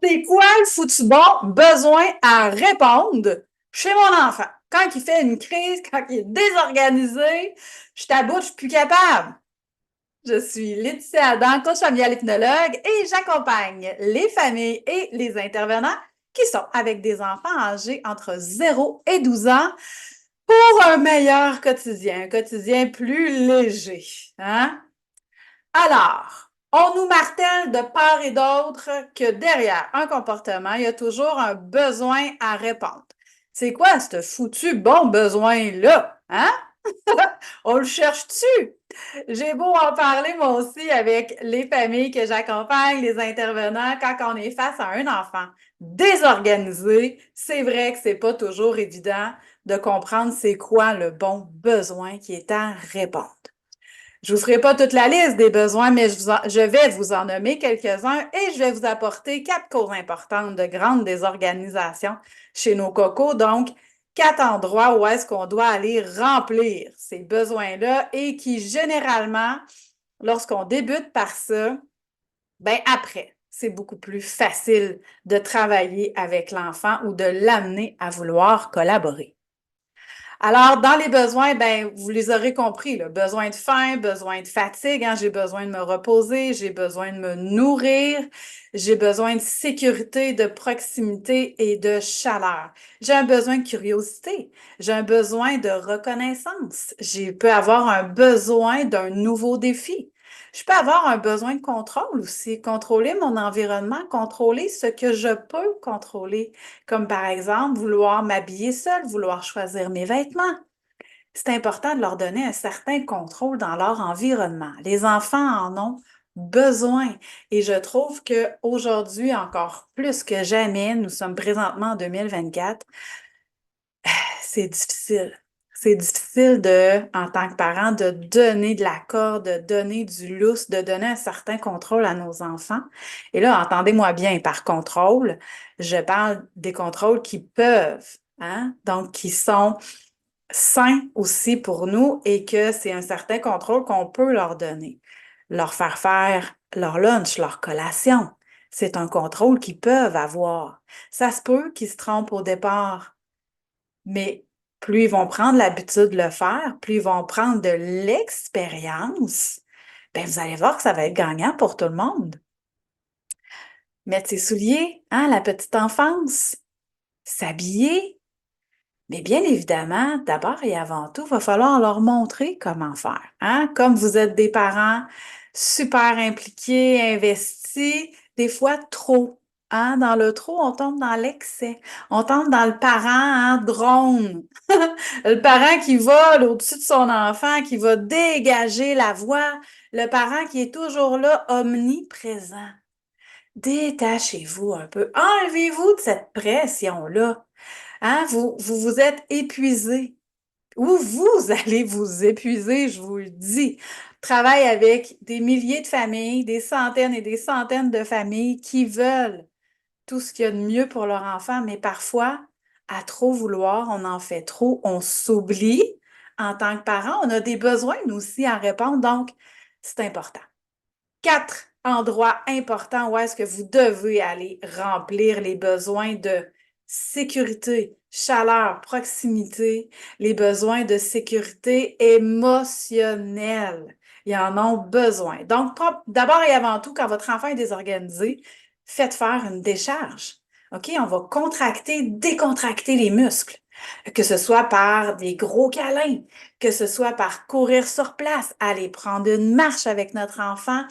C'est quoi le foutu bon besoin à répondre chez mon enfant? Quand il fait une crise, quand il est désorganisé, je t'aboute, je suis plus capable. Je suis Laetitia Adam, coach familial hypnologue, et j'accompagne les familles et les intervenants qui sont avec des enfants âgés entre 0 et 12 ans pour un quotidien plus léger. Hein? Alors, on nous martèle de part et d'autre que derrière un comportement, il y a toujours un besoin à répondre. C'est quoi ce foutu bon besoin-là? Hein? On le cherche-tu? J'ai beau en parler moi aussi avec les familles que j'accompagne, les intervenants, quand on est face à un enfant désorganisé, c'est vrai que c'est pas toujours évident de comprendre c'est quoi le bon besoin qui est à répondre. Je vous ferai pas toute la liste des besoins, mais je vais vous en nommer quelques-uns et je vais vous apporter 4 causes importantes de grande désorganisation chez nos cocos. Donc, 4 endroits où est-ce qu'on doit aller remplir ces besoins-là et qui, généralement, lorsqu'on débute par ça, ben après, c'est beaucoup plus facile de travailler avec l'enfant ou de l'amener à vouloir collaborer. Alors, dans les besoins, ben, vous les aurez compris, là, besoin de faim, besoin de fatigue, hein, j'ai besoin de me reposer, j'ai besoin de me nourrir, j'ai besoin de sécurité, de proximité et de chaleur. J'ai un besoin de curiosité, j'ai un besoin de reconnaissance, je peux avoir un besoin d'un nouveau défi. Je peux avoir un besoin de contrôle aussi, contrôler mon environnement, contrôler ce que je peux contrôler. Comme par exemple, vouloir m'habiller seule, vouloir choisir mes vêtements. C'est important de leur donner un certain contrôle dans leur environnement. Les enfants en ont besoin. Et je trouve qu'aujourd'hui, encore plus que jamais, nous sommes présentement en 2024, c'est difficile. C'est difficile en tant que parent, de donner de l'accord, de donner du lousse, de donner un certain contrôle à nos enfants. Et là, entendez-moi bien, par contrôle, je parle des contrôles qui peuvent, hein, donc qui sont sains aussi pour nous et que c'est un certain contrôle qu'on peut leur donner. Leur faire leur lunch, leur collation. C'est un contrôle qu'ils peuvent avoir. Ça se peut qu'ils se trompent au départ, mais plus ils vont prendre l'habitude de le faire, plus ils vont prendre de l'expérience, ben vous allez voir que ça va être gagnant pour tout le monde. Mettre ses souliers, hein, la petite enfance, s'habiller, mais bien évidemment, d'abord et avant tout, il va falloir leur montrer comment faire. Hein? Comme vous êtes des parents super impliqués, investis, des fois trop. Hein? Dans le trop, on tombe dans l'excès. On tombe dans le parent drone. Le parent qui vole au-dessus de son enfant, qui va dégager la voix. Le parent qui est toujours là, omniprésent. Détachez-vous un peu. Enlevez-vous de cette pression-là. Hein? Vous êtes épuisé. Ou vous allez vous épuiser, je vous le dis. Travaille avec des milliers de familles, des centaines et des centaines de familles qui veulent tout ce qu'il y a de mieux pour leur enfant, mais parfois, à trop vouloir, on en fait trop, on s'oublie. En tant que parent, on a des besoins, nous aussi, à répondre, donc c'est important. 4 endroits importants où est-ce que vous devez aller remplir les besoins de sécurité, chaleur, proximité, les besoins de sécurité émotionnelle. Ils en ont besoin. Donc, d'abord et avant tout, quand votre enfant est désorganisé, faites faire une décharge. OK? On va contracter, décontracter les muscles, que ce soit par des gros câlins, que ce soit par courir sur place, aller prendre une marche avec notre enfant,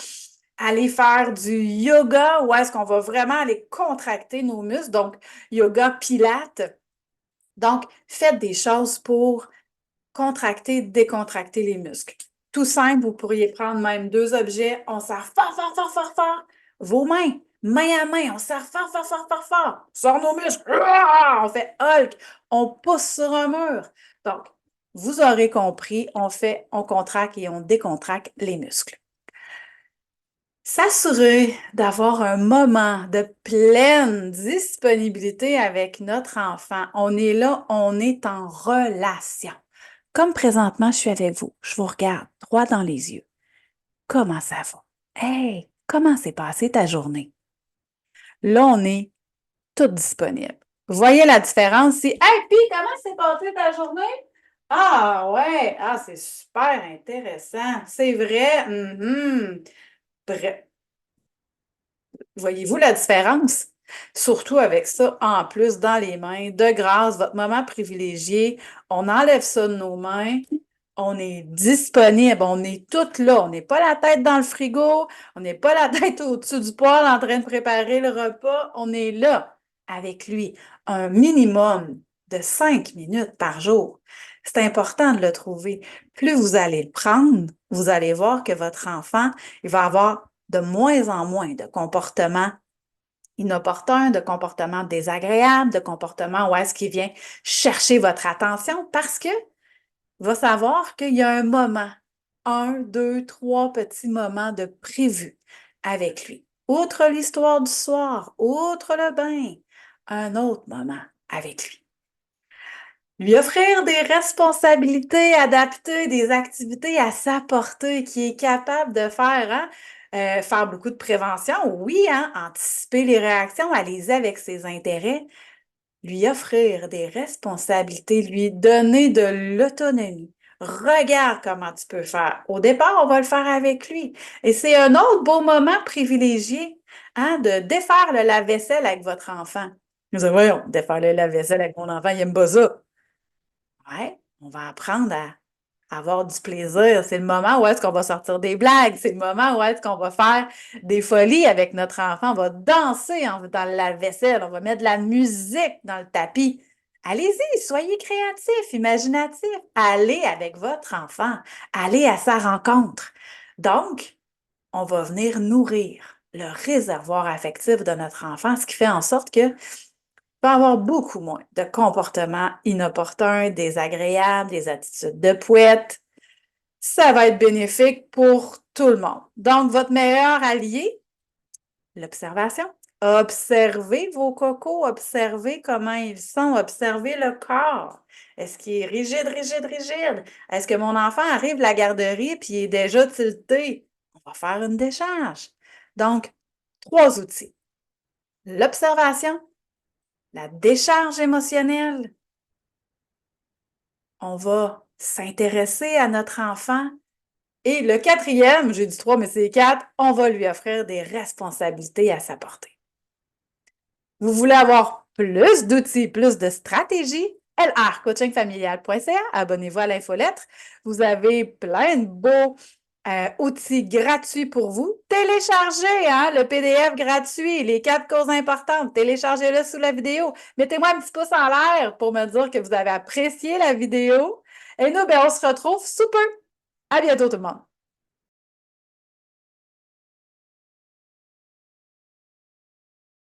aller faire du yoga, où est-ce qu'on va vraiment aller contracter nos muscles, donc yoga pilates. Donc, faites des choses pour contracter, décontracter les muscles. Tout simple, vous pourriez prendre même 2 objets, on serre fort, fort, fort, fort, fort, vos mains, main à main, on serre fort, fort, fort, fort, fort, on sort nos muscles, on fait Hulk, on pousse sur un mur. Donc, vous aurez compris, on contracte et on décontracte les muscles. S'assurer d'avoir un moment de pleine disponibilité avec notre enfant. On est là, on est en relation. Comme présentement, je suis avec vous. Je vous regarde droit dans les yeux. Comment ça va? Hey, comment s'est passée ta journée? Là, on est toutes disponibles. Voyez la différence? Si, hey, puis comment s'est passée ta journée? Ah, ouais, ah, c'est super intéressant. C'est vrai. Bref, voyez-vous la différence? Surtout avec ça en plus dans les mains, de grâce, votre moment privilégié, on enlève ça de nos mains, on est disponible, on est toutes là, on n'est pas la tête dans le frigo, on n'est pas la tête au-dessus du poêle en train de préparer le repas, on est là avec lui, un minimum de 5 minutes par jour. C'est important de le trouver. Plus vous allez le prendre, vous allez voir que votre enfant, il va avoir de moins en moins de comportements inopportuns, de comportements désagréables, de comportements où est-ce qu'il vient chercher votre attention parce que va savoir qu'il y a un moment, un, deux, trois petits moments de prévu avec lui. Outre l'histoire du soir, outre le bain, un autre moment avec lui. Lui offrir des responsabilités adaptées, des activités à sa portée, qui est capable de faire, hein? Faire beaucoup de prévention, oui, hein? Anticiper les réactions, aller avec ses intérêts, lui offrir des responsabilités, lui donner de l'autonomie. Regarde comment tu peux faire. Au départ, on va le faire avec lui. Et c'est un autre beau moment privilégié, hein, de défaire le lave-vaisselle avec votre enfant. Vous allez, voyons, défaire le lave-vaisselle avec mon enfant, il n'aime pas ça. Ouais, on va apprendre à avoir du plaisir. C'est le moment où est-ce qu'on va sortir des blagues. C'est le moment où est-ce qu'on va faire des folies avec notre enfant. On va danser dans la vaisselle. On va mettre de la musique dans le tapis. Allez-y, soyez créatifs, imaginatifs. Allez avec votre enfant. Allez à sa rencontre. Donc, on va venir nourrir le réservoir affectif de notre enfant, ce qui fait en sorte que va avoir beaucoup moins de comportements inopportuns, désagréables, des attitudes de pouette. Ça va être bénéfique pour tout le monde. Donc, votre meilleur allié, l'observation. Observez vos cocos, observez comment ils sont, observez le corps. Est-ce qu'il est rigide, rigide, rigide? Est-ce que mon enfant arrive de la garderie puis il est déjà tilté? On va faire une décharge. Donc, 3 outils. L'observation, la décharge émotionnelle. On va s'intéresser à notre enfant. Et le 4e, j'ai dit 3, mais c'est 4, on va lui offrir des responsabilités à sa portée. Vous voulez avoir plus d'outils, plus de stratégies? lrcoachingfamilial.ca, abonnez-vous à l'infolettre. Vous avez plein de beaux outils gratuits pour vous. Téléchargez le PDF gratuit, les 4 causes importantes. Téléchargez-le sous la vidéo. Mettez-moi un petit pouce en l'air pour me dire que vous avez apprécié la vidéo. Et nous, on se retrouve sous peu. À bientôt tout le monde.